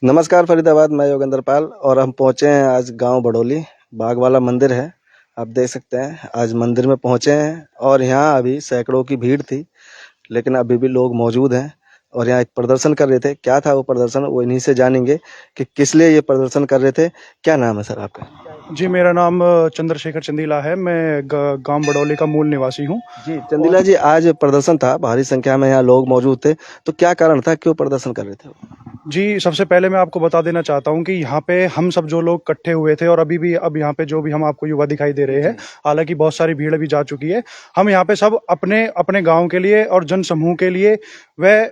नमस्कार फरीदाबाद, मैं योगेंद्र पाल और हम पहुंचे हैं आज गांव बड़ोली। बाग वाला मंदिर है, आप देख सकते हैं। आज मंदिर में पहुंचे हैं और यहाँ अभी सैकड़ों की भीड़ थी, लेकिन अभी भी लोग मौजूद हैं और यहाँ एक प्रदर्शन कर रहे थे। क्या था वो प्रदर्शन, वो इन्हीं से जानेंगे कि किस लिए ये प्रदर्शन कर रहे थे। क्या नाम है सर आपका? जी, मेरा नाम चंद्रशेखर चंदीला है। मैं गांव बड़ौली का मूल निवासी हूं। जी चंदीला जी, आज प्रदर्शन था, भारी संख्या में यहाँ लोग मौजूद थे, तो क्या कारण था, क्यों प्रदर्शन कर रहे थे? जी, सबसे पहले मैं आपको बता देना चाहता हूं कि यहाँ पे हम सब जो लोग इकट्ठे हुए थे और अभी भी अब यहाँ पे जो भी हम आपको युवा दिखाई दे रहे हैं, हालांकि बहुत सारी भीड़ अभी जा चुकी है। हम यहाँ पे सब अपने अपने गांव के लिए और जन समूह के लिए व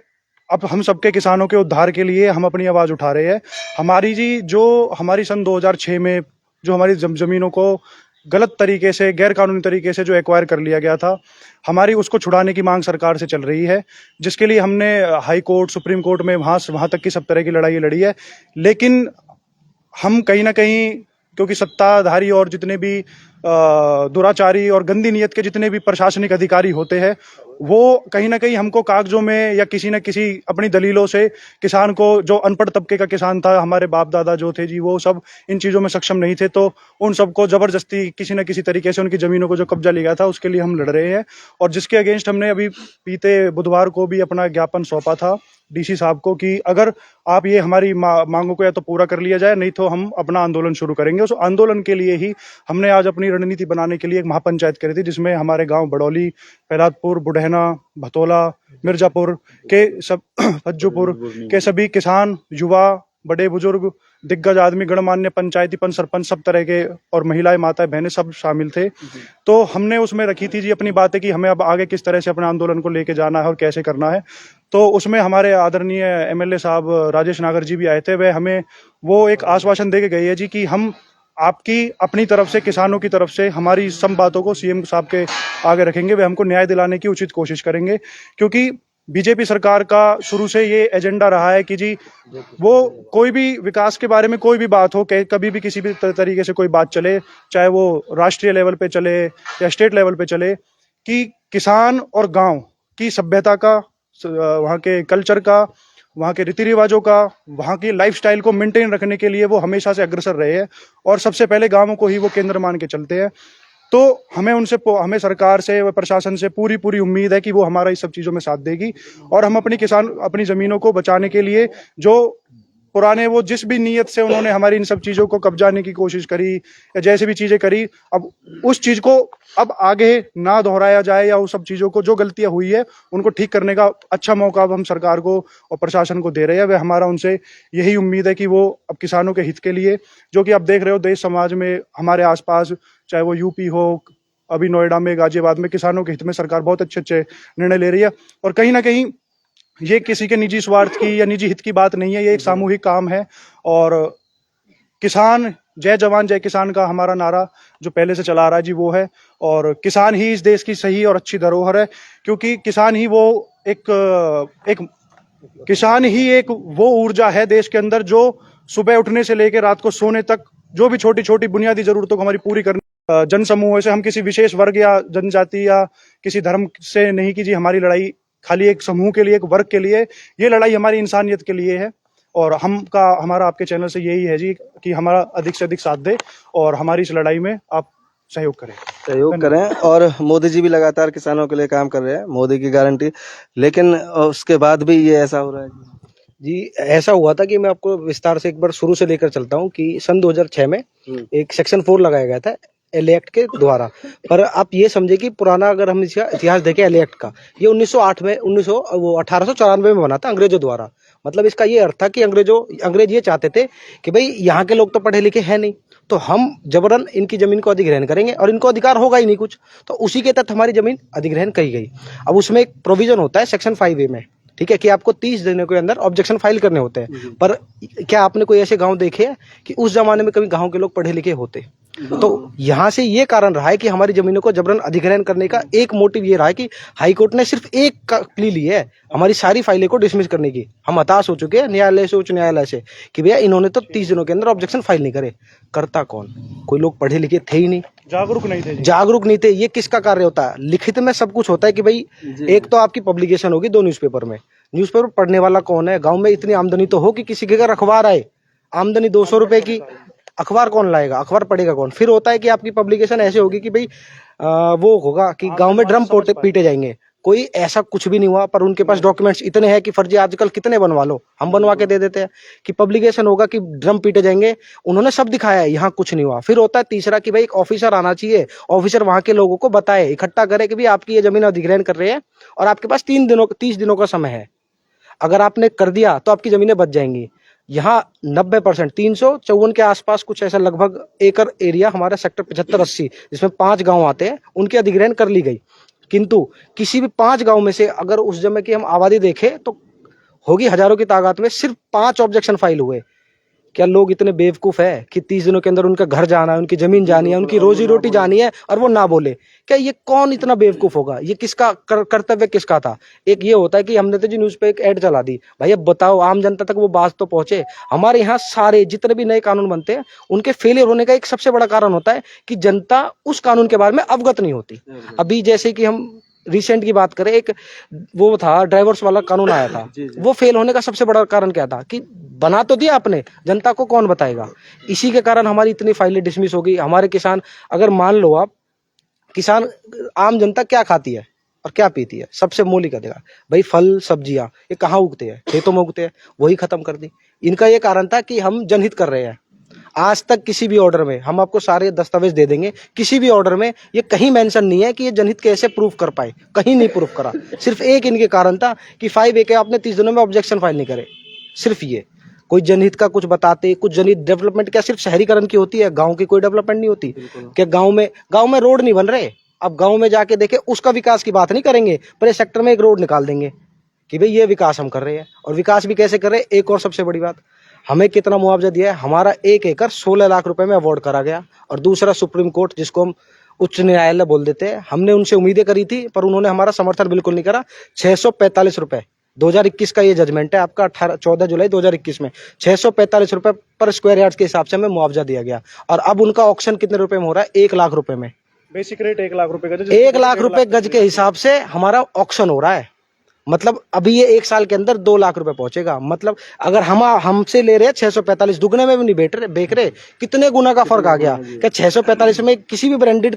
अब हम सबके किसानों के उद्धार के लिए हम अपनी आवाज उठा रहे हैं। हमारी सन 2006 में जो हमारी जमीनों को गलत तरीके से, गैर कानूनी तरीके से जो एक्वायर कर लिया गया था, हमारी उसको छुड़ाने की मांग सरकार से चल रही है, जिसके लिए हमने हाई कोर्ट, सुप्रीम कोर्ट में वहां तक की सब तरह की लड़ाई लड़ी है। लेकिन हम कहीं ना कहीं, क्योंकि सत्ताधारी और जितने भी दुराचारी और गंदी नीयत के जितने भी प्रशासनिक अधिकारी होते हैं, वो कहीं ना कहीं हमको कागजों में या किसी न किसी अपनी दलीलों से किसान को, जो अनपढ़ तबके का किसान था, हमारे बाप दादा जो थे जी, वो सब इन चीजों में सक्षम नहीं थे, तो उन सबको जबरदस्ती किसी न किसी तरीके से उनकी जमीनों को जो कब्जा लिया था, उसके लिए हम लड़ रहे हैं। और जिसके अगेंस्ट हमने अभी बीते बुधवार को भी अपना ज्ञापन सौंपा था डीसी साहब को कि अगर आप ये हमारी मांगों को या तो पूरा कर लिया जाए, नहीं तो हम अपना आंदोलन शुरू करेंगे। उस आंदोलन के लिए ही हमने आज अपनी रणनीति बनाने के लिए एक महापंचायत करी थी, जिसमें हमारे गांव बड़ौली, फैलादपुर, बुढ़ैना, भतोला, मिर्जापुर के सब फज्जूपुर के सभी किसान, युवा, बड़े बुजुर्ग, दिग्गज आदमी, गणमान्य, पंचायती पंच, सरपंच, सब तरह के, और महिलाएं, माताएं, बहनें सब शामिल थे। तो हमने उसमें रखी थी जी अपनी बातें कि हमें अब आगे किस तरह से अपने आंदोलन को लेके जाना है और कैसे करना है। तो उसमें हमारे आदरणीय एमएलए साहब राजेश नागर जी भी आए थे। वह हमें वो एक आश्वासन दे के गए हैं जी कि हम आपकी अपनी तरफ से, किसानों की तरफ से हमारी सब बातों को सीएम साहब के आगे रखेंगे। वे हमको न्याय दिलाने की उचित कोशिश करेंगे, क्योंकि बीजेपी सरकार का शुरू से ये एजेंडा रहा है कि जी वो कोई भी विकास के बारे में कोई भी बात हो, कभी भी किसी भी तरीके से कोई बात चले, चाहे वो राष्ट्रीय लेवल पे चले या स्टेट लेवल पे चले, कि किसान और गांव की सभ्यता का, वहाँ के कल्चर का, वहाँ के रीति रिवाजों का, वहाँ की लाइफस्टाइल को मेंटेन रखने के लिए वो हमेशा से अग्रसर रहे हैं और सबसे पहले गांवों को ही वो केंद्र मान के चलते हैं। तो हमें सरकार से व प्रशासन से पूरी पूरी उम्मीद है कि वो हमारा इस सब चीजों में साथ देगी और हम अपनी जमीनों को बचाने के लिए, जो पुराने वो जिस भी नीयत से उन्होंने हमारी इन सब चीजों को कब्जाने की कोशिश करी या जैसे भी चीजें करी, अब उस चीज को अब आगे ना दोहराया जाए, या उस सब चीजों को, जो गलतियां हुई है उनको ठीक करने का अच्छा मौका अब हम सरकार को और प्रशासन को दे रहे हैं। वह हमारा उनसे यही उम्मीद है कि वो अब किसानों के हित के लिए, जो कि आप देख रहे हो देश समाज में हमारे आसपास, चाहे वो यूपी हो, अभी नोएडा में, गाजियाबाद में, किसानों के हित में सरकार बहुत अच्छे अच्छे निर्णय ले रही है। और कहीं ना कहीं ये किसी के निजी स्वार्थ की या निजी हित की बात नहीं है, ये एक सामूहिक काम है। और किसान, जय जवान जय किसान का हमारा नारा जो पहले से चला रहा है जी, वो है। और किसान ही इस देश की सही और अच्छी धरोहर है, क्योंकि किसान ही वो ऊर्जा है देश के अंदर, जो सुबह उठने से लेकर रात को सोने तक जो भी छोटी छोटी बुनियादी जरूरतों को हमारी पूरी करने, जन समूह से, हम किसी विशेष वर्ग या जनजाति या किसी धर्म से नहीं की जी हमारी लड़ाई खाली एक समूह के लिए, एक वर्ग के लिए, ये लड़ाई हमारी इंसानियत के लिए है। और हमारा आपके चैनल से यही है जी कि हमारा अधिक से अधिक साथ दे और हमारी इस लड़ाई में आप सहयोग करें। और मोदी जी भी लगातार किसानों के लिए काम कर रहे हैं, मोदी की गारंटी, लेकिन उसके बाद भी ये ऐसा हो रहा है जी। ऐसा हुआ था कि मैं आपको विस्तार से एक बार शुरू से लेकर चलता हूँ कि सन 2006 में एक सेक्शन 4 लगाया गया था एल एक्ट के द्वारा। पर आप ये समझे कि पुराना अगर हम इसका इतिहास देखें एल एक्ट का, ये 1894 में बना था अंग्रेजों द्वारा। मतलब इसका ये अर्थ था कि अंग्रेज ये चाहते थे कि भाई यहाँ के लोग तो पढ़े लिखे हैं नहीं, तो हम जबरन इनकी जमीन को अधिग्रहण करेंगे और इनको अधिकार होगा ही नहीं कुछ, तो उसी के तहत हमारी जमीन अधिग्रहण की गई। अब उसमें एक प्रोविजन होता है सेक्शन 5A में, ठीक है, कि आपको 30 दिनों के अंदर ऑब्जेक्शन फाइल करने होते हैं। पर क्या आपने कोई ऐसे गांव देखे हैं कि उस जमाने में कभी गांव के लोग पढ़े लिखे होते? तो यहाँ से ये कारण रहा है कि हमारी जमीनों को जबरन अधिग्रहण करने का एक मोटिव ये रहा है कि हाई कोर्ट ने सिर्फ एक प्ली ली है हमारी सारी फाइलें को डिसमिस करने की। हम हताश हो चुके हैं न्यायालय से, उच्च न्यायालय से, कि भैया इन्होंने तो 30 दिनों के अंदर ऑब्जेक्शन फाइल नहीं करे। करता कौन? कोई लोग पढ़े लिखे थे ही नहीं, जागरूक नहीं थे। ये किसका कार्य होता है? लिखित में सब कुछ होता है कि भाई एक तो आपकी पब्लिकेशन होगी 2 न्यूज़पेपर में, न्यूज़पेपर पढ़ने वाला कौन है? गांव में इतनी आमदनी तो हो कि किसी के घर अखबार आए, आमदनी 200 रुपए की, अखबार कौन लाएगा, अखबार पढ़ेगा कौन? फिर होता है कि आपकी पब्लिकेशन ऐसे होगी कि भाई वो होगा कि गांव में ड्रम पीटे जाएंगे। कोई ऐसा कुछ भी नहीं हुआ, पर उनके पास डॉक्यूमेंट्स इतने हैं कि फर्जी आजकल कितने बनवा लो, हम बनवा के दे देते हैं कि पब्लिकेशन होगा कि ड्रम पीटे जाएंगे। उन्होंने सब दिखाया है, यहाँ कुछ नहीं हुआ। फिर होता है तीसरा कि भाई एक ऑफिसर आना चाहिए, ऑफिसर वहां के लोगों को बताए, इकट्ठा करे कि भाई आपकी ये जमीन अधिग्रहण कर रहे हैं और आपके पास 30 दिनों का समय है, अगर आपने कर दिया तो आपकी जमीनें बच जाएंगी। यहाँ 90% 354 के आसपास कुछ ऐसा लगभग एकड़ एरिया हमारा सेक्टर 75-80 जिसमें 5 गांव आते हैं, उनकी अधिग्रहण कर ली गई। किंतु किसी भी 5 गांव में से अगर उस समय की हम आबादी देखें तो होगी हजारों की तादाद में, सिर्फ 5 ऑब्जेक्शन फाइल हुए। क्या लोग इतने बेवकूफ है कि 30 दिनों के अंदर उनका घर जाना है, उनकी जमीन जानी है, उनकी रोजी रोटी जानी है और वो ना बोले? क्या ये कौन इतना बेवकूफ होगा? ये किसका कर्तव्य किसका था? एक ये होता है कि हमने तो जी न्यूज पे एक ऐड चला दी, भाई अब बताओ आम जनता तक वो बात तो पहुंचे। हमारे यहाँ सारे जितने भी नए कानून बनते हैं उनके फेलियर होने का एक सबसे बड़ा कारण होता है कि जनता उस कानून के बारे में अवगत नहीं होती। अभी जैसे कि हम रिसेंट की बात करें, एक वो था ड्राइवर्स वाला कानून आया था, वो फेल होने का सबसे बड़ा कारण क्या था कि बना तो दिया आपने, जनता को कौन बताएगा? इसी के कारण हमारी इतनी फाइलें डिसमिस हो गई। हमारे किसान, अगर मान लो आप, किसान, आम जनता क्या खाती है और क्या पीती है? सबसे मौलिक अधिकार भाई फल सब्जियां, ये कहाँ उगते हैं? खेतों में उगते हैं, वही खत्म कर दी। इनका ये कारण था कि हम जनहित कर रहे हैं। आज तक किसी भी ऑर्डर में, हम आपको सारे दस्तावेज दे देंगे, किसी भी ऑर्डर में ये कहीं मेंशन नहीं है कि ये जनहित कैसे प्रूफ कर पाए, कहीं नहीं प्रूफ करा। सिर्फ एक इनके कारण था कि 5A के आपने 30 दिनों में ऑब्जेक्शन फाइल नहीं करे, सिर्फ ये। कोई जनहित का कुछ बताते, कुछ जनहित डेवलपमेंट क्या सिर्फ शहरीकरण की होती है, गांव की कोई डेवलपमेंट नहीं होती क्या? गांव में रोड नहीं बन रहे, अब गांव में जाके देखे, उसका विकास की बात नहीं करेंगे, पर इस सेक्टर में एक रोड निकाल देंगे कि भाई ये विकास हम कर रहे हैं। और विकास भी कैसे कर रहे हैं? एक और सबसे बड़ी बात, हमें कितना मुआवजा दिया है? हमारा 1 एकड़ 16 लाख रुपए में अवार्ड करा गया। और दूसरा सुप्रीम कोर्ट, जिसको हम उच्च न्यायालय बोल देते हैं, हमने उनसे उम्मीदें करी थी पर उन्होंने हमारा समर्थन बिल्कुल नहीं करा। 645 रुपए 2021 का ये जजमेंट है आपका, 14 जुलाई 2021 में 645 रुपए पर स्क्वायर यार्ड के हिसाब से हमें मुआवजा दिया गया। और अब उनका ऑक्शन कितने रुपए में हो रहा है? 1 लाख रुपए में। बेसिक रेट 1 लाख रुपए गज, 1 लाख रुपए गज के हिसाब से हमारा ऑक्शन हो रहा है। मतलब अभी ये 1 साल के अंदर 2 लाख रुपए पहुंचेगा। मतलब अगर हम हमसे ले रहे हैं 645, दुगने में भी नहीं बेच रहे, कितने गुना का फर्क आ गया? क्या 645 में किसी भी ब्रांडेड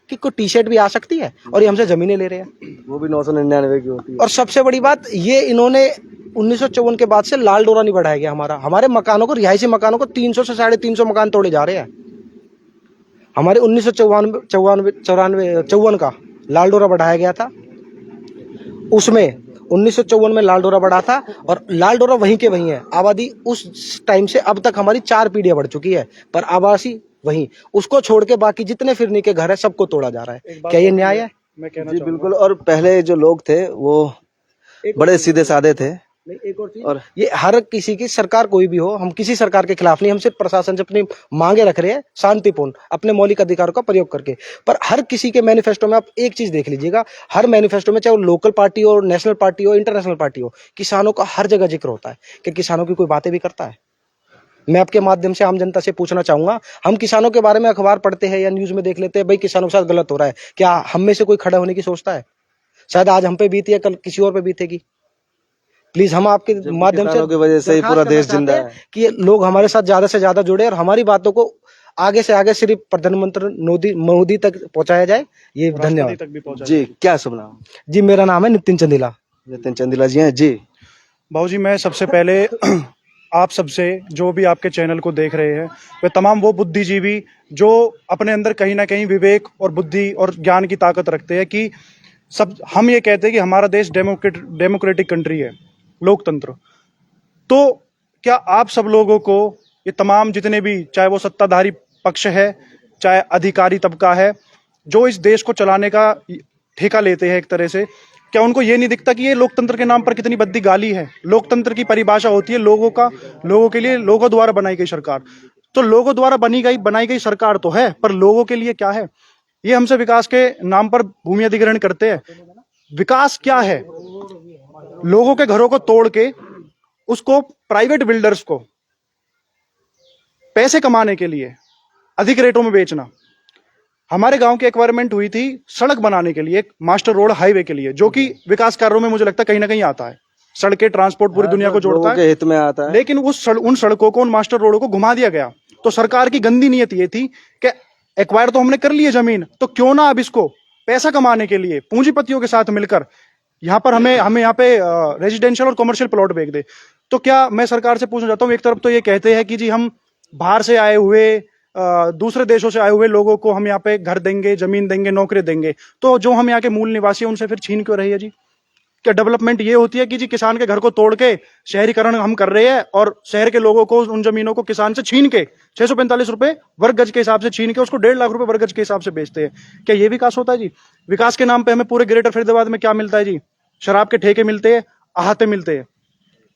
की कोई टी शर्ट भी आ सकती है? और ये हमसे जमीनें ले रहे हैं, वो भी 999 की होती है। और सबसे बड़ी बात ये, इन्होंने 1954 के बाद से लाल डोरा नहीं बढ़ाया गया हमारे मकानों को, रिहायशी मकानों को 300 से 350 मकान तोड़े जा रहे हैं। हमारे 1954 का लाल डोरा बढ़ाया गया था, उसमें 1954 में लाल डोरा बढ़ा था और लाल डोरा वहीं के वहीं है। आबादी उस टाइम से अब तक हमारी 4 पीढ़ियां बढ़ चुकी है, पर आबादी वहीं, उसको छोड़ के बाकी जितने फिरनी के घर है सबको तोड़ा जा रहा है। क्या ये न्याय है? मैं कहना जी बिल्कुल। और पहले जो लोग थे वो बड़े सीधे साधे थे। एक और चीज, और ये हर किसी की सरकार कोई भी हो, हम किसी सरकार के खिलाफ नहीं, हम सिर्फ प्रशासन से अपनी मांगे रख रहे हैं शांतिपूर्ण, अपने मौलिक अधिकारों का प्रयोग करके। पर हर किसी के मैनिफेस्टो में आप एक चीज देख लीजिएगा, हर मैनिफेस्टो में, चाहे वो लोकल पार्टी हो, नेशनल पार्टी हो, इंटरनेशनल पार्टी हो, किसानों का हर जगह जिक्र होता है। कि किसानों की कोई बातें भी करता है? मैं आपके माध्यम से आम जनता से पूछना चाहूंगा, हम किसानों के बारे में अखबार पढ़ते हैं या न्यूज में देख लेते हैं, भाई किसानों के साथ गलत हो रहा है, क्या हम में से कोई खड़ा होने की सोचता है? शायद आज हम पे बीती है, कल किसी और पे बीतेगी। प्लीज हम आपके माध्यम से की वजह से ही पूरा देश जिंदा है कि लोग हमारे साथ ज्यादा से ज्यादा जुड़े और हमारी बातों को आगे से आगे सिर्फ प्रधानमंत्री मोदी तक पहुंचाया जाए। ये धन्यवाद तक भी पहुंचा जी। क्या शुभ नाम? जी, मेरा नाम है नितिन चंदेला। नितिन चंदेला जी हैं जी। बाबूजी, मैं सबसे पहले आप सबसे, जो भी आपके चैनल को देख रहे हैं, वे तमाम वो बुद्धिजीवी जो अपने अंदर कहीं ना कहीं विवेक और बुद्धि और ज्ञान की ताकत रखते हैं, कि सब हम ये कहते हैं कि हमारा देश डेमोक्रेटिक कंट्री है, लोकतंत्र। तो क्या आप सब लोगों को, ये तमाम जितने भी, चाहे वो सत्ताधारी पक्ष है, चाहे अधिकारी तबका है, जो इस देश को चलाने का ठेका लेते हैं एक तरह से, क्या उनको ये नहीं दिखता कि ये लोकतंत्र के नाम पर कितनी बद्दी गाली है? लोकतंत्र की परिभाषा होती है लोगों के लिए, लोगों द्वारा बनाई गई सरकार। तो लोगों द्वारा बनाई गई सरकार तो है, पर लोगों के लिए क्या है? ये हमसे विकास के नाम पर भूमि अधिग्रहण करते हैं। विकास क्या है? लोगों के घरों को तोड़ के उसको प्राइवेट बिल्डर्स को पैसे कमाने के लिए अधिक रेटों में बेचना। हमारे गांव की एक्वायरमेंट हुई थी सड़क बनाने के लिए, एक मास्टर रोड हाईवे के लिए, जो कि विकास कार्यों में मुझे लगता है कहीं ना कहीं आता है। सड़कें, ट्रांसपोर्ट पूरी दुनिया को जोड़ता लोगों के है, हित में आता है। लेकिन उन सड़कों को, उन मास्टर रोडों को घुमा दिया गया। तो सरकार की गंदी नीयत ये थी कि एक्वायर तो हमने कर ली है जमीन, तो क्यों ना अब इसको पैसा कमाने के लिए पूंजीपतियों के साथ मिलकर यहाँ पर हमें यहाँ पे रेजिडेंशियल और कमर्शियल प्लॉट बेच दे। तो क्या मैं सरकार से पूछना चाहता हूँ, एक तरफ तो ये कहते हैं कि जी हम बाहर से आए हुए, दूसरे देशों से आए हुए लोगों को हम यहाँ पे घर देंगे, जमीन देंगे, नौकरी देंगे, तो जो हम यहाँ के मूल निवासी हैं उनसे फिर छीन क्यों रही है जी? क्या डेवलपमेंट ये होती है कि जी किसान के घर को तोड़ के शहरीकरण हम कर रहे हैं और शहर के लोगों को, उन जमीनों को किसान से छीन के 645 रुपए वर्ग गज के हिसाब से छीन के उसको 1.5 लाख रुपए वर्ग गज के हिसाब से बेचते हैं? क्या ये विकास होता है जी? विकास के नाम पे हमें पूरे ग्रेटर फरीदाबाद में क्या मिलता है जी? शराब के ठेके मिलते हैं, अहाते मिलते हैं,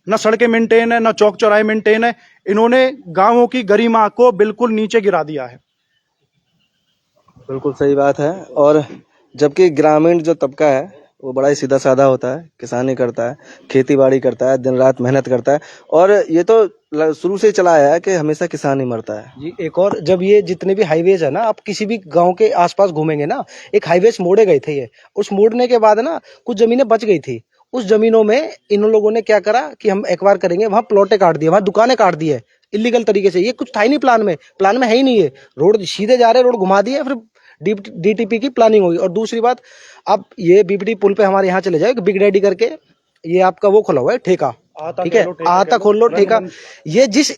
ना सड़कें मेंटेन है, ना चौक चौराहे मेंटेन है। इन्होंने गांवों की गरिमा को बिल्कुल नीचे गिरा दिया है। बिल्कुल सही बात है। और जबकि ग्रामीण जो तबका है वो बड़ा ही सीधा साधा होता है, किसानी करता है, खेती बाड़ी करता है, दिन रात मेहनत करता है, और ये तो शुरू से ही चला आया है कि हमेशा किसान ही मरता है। जी एक और, जब ये जितने भी हाईवेज है ना, आप किसी भी गांव के आसपास घूमेंगे ना, एक हाईवेज मोड़े गए थे ये, उस मोड़ने के बाद ना कुछ जमीनें बच गई थी। उस जमीनों में इन लोगों ने क्या करा कि हम एक्वायर करेंगे, वहां प्लॉटें काट दिए, वहां दुकानें काट दी है इलीगल तरीके से। ये कुछ था ही नहीं प्लान में है ही नहीं है। रोड सीधे जा रहे, रोड घुमा दिए, फिर डीटीपी की प्लानिंग होगी। और दूसरी बात, आप ये बीपीडी पुल पे हमारे यहाँ चले जाओ, बिग डैडी करके ये आपका वो खुला हुआ है ठेका, ठीक है, आता खोल लो ठेका। ये जिस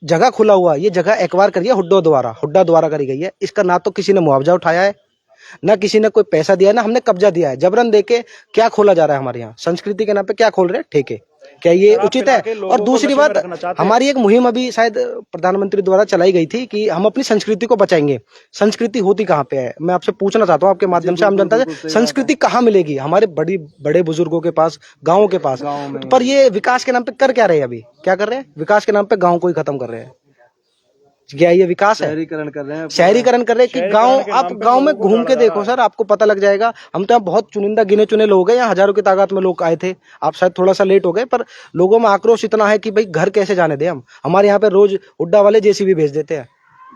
जगह खुला हुआ, ये जगह एक्वायर करी है हुड्डा द्वारा करी गई है। इसका ना तो किसी ने मुआवजा उठाया है, ना किसी ने कोई पैसा दिया है, ना हमने कब्जा दिया है। जबरन देके क्या खोला जा रहा है हमारे यहाँ? संस्कृति के नाम पे क्या खोल रहे हैं? ठेके। क्या ये उचित है? और दूसरी बात, हमारी एक मुहिम अभी शायद प्रधानमंत्री द्वारा चलाई गई थी कि हम अपनी संस्कृति को बचाएंगे। संस्कृति होती कहाँ पे है? मैं आपसे पूछना चाहता हूँ आपके माध्यम से आम जनता से, संस्कृति कहाँ मिलेगी? हमारे बड़े बुजुर्गों के पास, गाँवों के पास। पर ये विकास के नाम पे कर क्या रहे हैं? अभी क्या कर रहे हैं? विकास के नाम पे गाँव को ही खत्म कर रहे हैं। क्या ये विकास है? शहरीकरण कर रहे हैं, शहरीकरण कर रहे हैं कि गांव, आप गांव में घूम के देखो सर, आपको पता लग जाएगा। हम तो यहाँ बहुत चुनिंदा गिने चुने लोग हैं, यहाँ हजारों की तादाद में लोग आए थे, आप शायद थोड़ा सा लेट हो गए, पर लोगों में आक्रोश इतना है कि भाई घर कैसे जाने दें हम? हमारे यहाँ पे रोज हुड्डा वाले जेसीबी भेज देते हैं।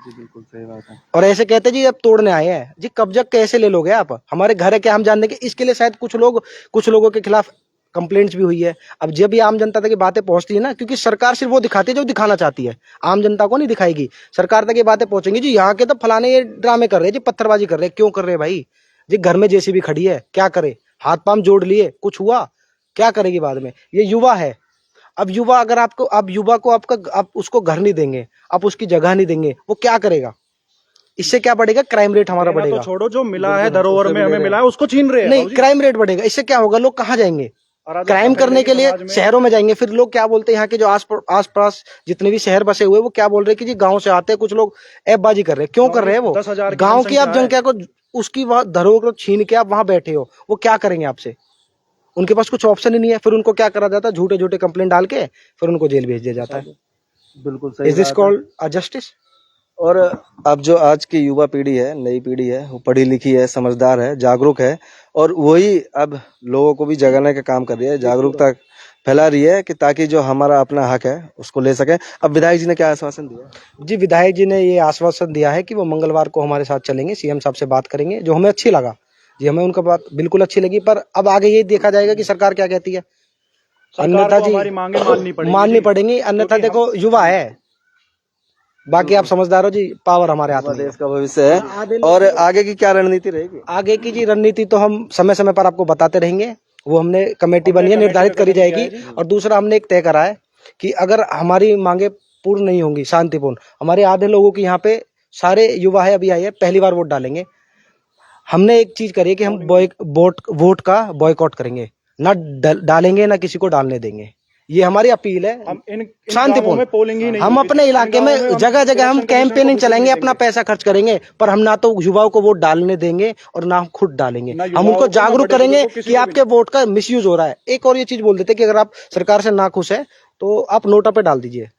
जी बिल्कुल सही बात है। और ऐसे कहते जी अब तोड़ने आए हैं। जी कब्जा कैसे ले लोगे आप? हमारे घर है क्या हम जानने के? इसके लिए शायद कुछ लोगों के खिलाफ कंप्लेंट्स भी हुई है। अब जब ये आम जनता तक ये बातें पहुंचती है ना, क्योंकि सरकार सिर्फ वो दिखाती है जो दिखाना चाहती है, आम जनता को नहीं दिखाएगी। सरकार तक ये बातें पहुंचेंगी जी यहाँ के तो फलाने ये ड्रामे कर रहे हैं जी, पत्थरबाजी कर रहे हैं। क्यों कर रहे हैं भाई? जी घर में जेसीबी खड़ी है, क्या करे? हाथ पांव जोड़ लिए, कुछ हुआ? क्या करेगी बाद में? ये युवा है। अब युवा, अगर आप युवा को आप उसको घर नहीं देंगे, आप उसकी जगह नहीं देंगे, वो क्या करेगा? इससे क्या बढ़ेगा? क्राइम रेट हमारा बढ़ेगा। तो छोड़ो, जो मिला है धरोहर में हमें मिला है उसको छीन रहे हैं। नहीं, क्राइम रेट बढ़ेगा। इससे क्या होगा? लोग कहाँ जाएंगे? क्राइम करने के लिए शहरों में जाएंगे। फिर लोग क्या बोलते हैं, यहाँ के जो आसपास जितने भी शहर बसे हुए, वो क्या बोल रहे हैं कि जी गांव से आते हैं कुछ लोग, ऐबबाजी कर रहे हैं। क्यों कर रहे हैं वो? 10,000 गांव की आप जनता को, उसकी वहां धरोहर को छीन के आप वहां बैठे हो, वो क्या करेंगे आपसे? उनके पास कुछ ऑप्शन ही नहीं है। फिर उनको क्या करा जाता है? झूठे झूठे कंप्लेंट डाल के फिर उनको जेल भेज दिया जाता है। बिल्कुल सही। Is this called a justice? और अब जो आज की युवा पीढ़ी है, नई पीढ़ी है, वो पढ़ी लिखी है, समझदार है, जागरूक है, और वही अब लोगों को भी जगाने का काम कर रही है, जागरूकता फैला रही है कि ताकि जो हमारा अपना हक है उसको ले सके। अब विधायक जी ने क्या आश्वासन दिया? जी विधायक जी ने ये आश्वासन दिया है कि वो मंगलवार को हमारे साथ चलेंगे, सीएम साहब से बात करेंगे, जो हमें अच्छी लगा जी, हमें उनका बात बिल्कुल अच्छी लगी। पर अब आगे ये देखा जाएगा कि सरकार क्या कहती है। अन्यथा जी हमारी मांगे माननी पड़ेंगी, अन्यथा देखो युवा है, बाकी आप समझदार हो जी, पावर हमारे हाथ में। देश का भविष्य है। और आगे की क्या रणनीति रहेगी? आगे की जी रणनीति तो हम समय समय पर आपको बताते रहेंगे। वो हमने कमेटी बनी है, निर्धारित करी जाएगी। और दूसरा हमने एक तय करा है कि अगर हमारी मांगे पूर्ण नहीं होंगी शांतिपूर्ण, हमारे आधे लोगों की यहाँ पे, सारे युवा है अभी आए हैं, पहली बार वोट डालेंगे। हमने एक चीज करी है कि हम वोट का बॉयकॉट करेंगे, ना डालेंगे, ना किसी को डालने देंगे। ये हमारी अपील है, शांतिपूर्ण। पोलिंग ही नहीं, हम अपने इलाके में जगह जगह हम कैंपेनिंग चलाएंगे, अपना पैसा खर्च करेंगे, पर हम ना तो युवाओं को वोट डालने देंगे और ना हम खुद डालेंगे। हम उनको जागरूक करेंगे कि आपके वोट का मिसयूज हो रहा है। एक और ये चीज बोल देते कि अगर आप सरकार से नाखुश है तो आप नोटा पे डाल दीजिए।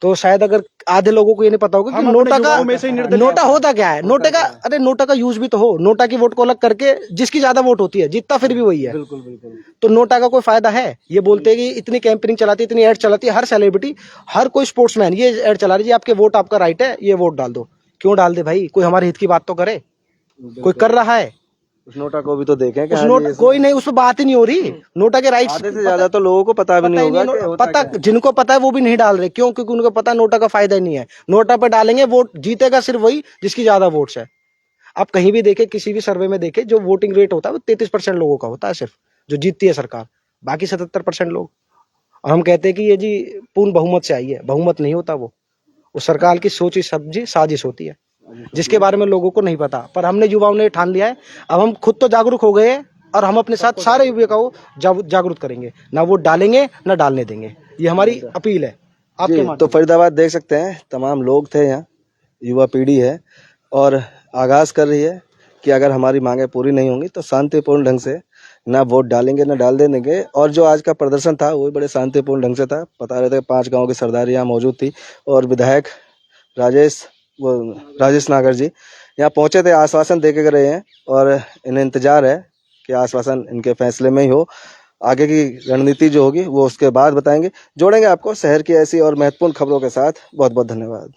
तो शायद अगर आधे लोगों को ये नहीं पता होगा कि नोटा होता क्या है। नोटा का यूज भी तो हो। नोटा की वोट को अलग करके जिसकी ज्यादा वोट होती है जीतता फिर भी वही है। बिल्कुल बिल्कुल। तो नोटा का कोई फायदा है? ये बोलते हैं कि इतनी कैंपेनिंग चलाती है, इतनी एड चलाती है, हर सेलिब्रिटी, हर कोई स्पोर्ट्समैन ये एड चला रही है, आपके वोट आपका राइट है, ये वोट डाल दो। क्यों डाल दे भाई? कोई हमारे हित की बात तो करे। कोई कर रहा है? उस नोटा को भी तो देखें कि उस हाँ नोट जी, कोई नहीं, उस पर बात ही नहीं हो रही। नोटा के राइट्स आधे से ज्यादा तो लोगों को पता भी नहीं होगा कि होता पता, क्या है। जिनको पता है वो भी नहीं डाल रहे। क्यों? क्योंकि उनको पता है नोटा का फायदा ही नहीं है। नोटा पे डालेंगे वोट जीतेगा सिर्फ वही जिसकी ज्यादा वोट्स है। आप कहीं भी देखें, किसी भी सर्वे में देखें, जो वोटिंग रेट होता है वो 33% लोगों का होता है सिर्फ, जो जीतती है सरकार। बाकी 77% लोग। और हम कहते हैं कि ये जी पूर्ण बहुमत से आई है। बहुमत नहीं होता वो सरकार की सोची सब्जी साजिश होती है, जिसके बारे में लोगों को नहीं पता। पर हमने युवाओं ने ठान लिया है, अब हम खुद तो जागरूक हो गए हैं और हम अपने साथ सारे युवाओं को जागरूक करेंगे। ना वोट डालेंगे ना डालने देंगे, ये हमारी अपील है आपके जी, माध्यम तो फरीदाबाद देख सकते हैं तमाम लोग थे यहाँ, युवा पीढ़ी है और आगाज कर रही है कि अगर हमारी मांगें पूरी नहीं होंगी तो शांतिपूर्ण ढंग से ना वोट डालेंगे ना डाल देंगे। और जो आज का प्रदर्शन था वो भी बड़े शांतिपूर्ण ढंग से था। बता रहे थे 5 गांव की सरदारी यहाँ मौजूद थी और विधायक राजेश नागर जी यहाँ पहुंचे थे, आश्वासन दे के गए हैं और इन्हें इंतजार है कि आश्वासन इनके फैसले में ही हो। आगे की रणनीति जो होगी वो उसके बाद बताएंगे। जोड़ेंगे आपको शहर की ऐसी और महत्वपूर्ण खबरों के साथ। बहुत बहुत धन्यवाद।